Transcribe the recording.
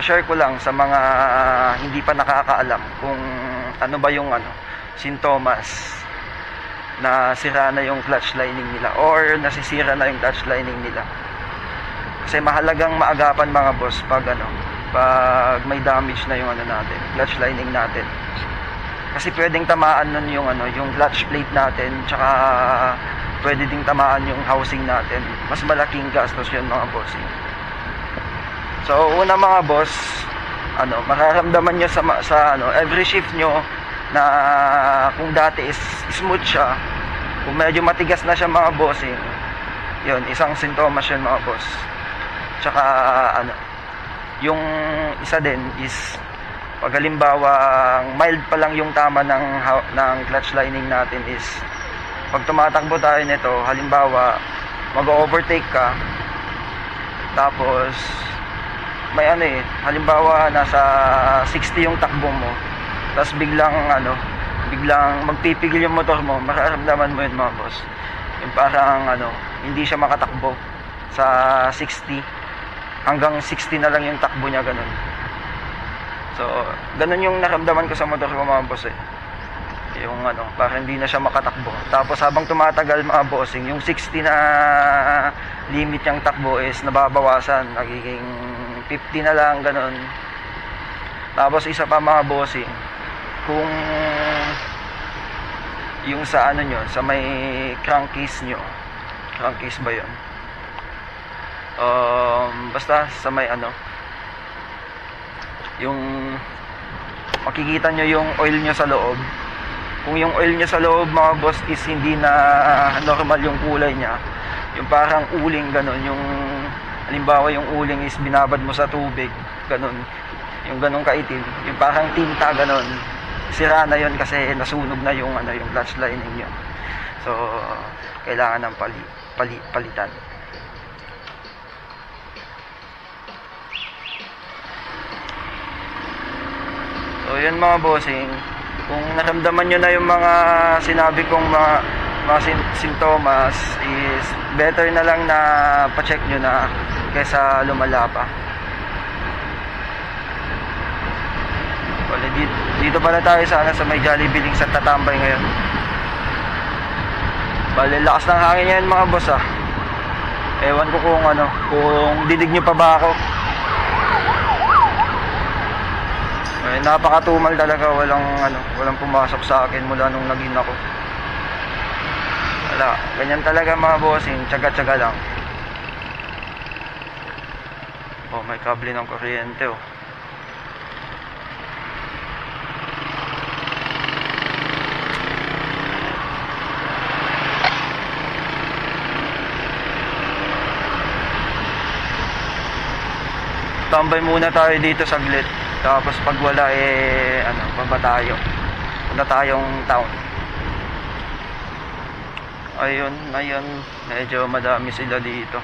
share ko lang sa mga hindi pa nakakaalam kung ano ba yung sintomas na sira na yung clutch lining nila or nasisira na yung clutch lining nila. Kasi mahalagang maagapan mga boss pag may damage na yung natin, clutch lining natin. Kasi pwedeng tamaan nun yung yung clutch plate natin, tsaka pwede ding tamaan yung housing natin. Mas malaking gastos yun mga bossing. So una mga boss, mararamdaman nyo sa every shift nyo na kung dati is smooth siya, kung medyo matigas na siya mga bossing, yun, isang sintomas yun mga boss. Tsaka yung isa din is pag halimbawa mild pa lang yung tama ng clutch lining natin is pag tumatakbo tayo nito, halimbawa mag-overtake ka, tapos may halimbawa nasa 60 yung takbo mo, tapos biglang magpipigil yung motor mo, mararamdaman mo yun mga boss, yung parang hindi siya makatakbo sa 60, hanggang 60 na lang yung takbo niya, ganun. So ganun yung naramdaman ko sa motor ko mga boss yung parang hindi na siya makatakbo. Tapos habang tumatagal mga bossing, yung 60 na limit niyang takbo is nababawasan, nagiging 50 na lang, ganun. Tapos isa pa mga bossing, kung yung sa nyo, sa may crankcase nyo, crankcase ba yun? Basta sa may yung makikita nyo yung oil nyo sa loob. Kung yung oil nyo sa loob mga boss is hindi na normal yung kulay nya, yung parang uling, ganun, yung halimbawa yung uling is binabad mo sa tubig, ganun, yung ganun kaitim, yung parang tinta, ganun, sira na yun kasi nasunog na yung yung clutch lining nyo. So kailangan ng palitan. So yun mga bossing, kung naramdaman nyo na yung mga sinabi kong mga sintomas is better na lang na pa-check nyo na kaysa lumala pa. Wala, dito pala tayo sa may Jollibee Links at tatambay ngayon. Bale, lakas ng hangin yan mga boss Ewan ko kung didig nyo pa ba ako. Napakatumal talaga, walang pumasok sa akin mula nung naging ako. Wala, ganyan talaga mga bossing, tsaga-tsaga lang. May kable ng kuryente Tambay muna tayo dito saglit. Tapos pag wala baba tayo. Punta tayong town. Ayun, medyo madami sila dito.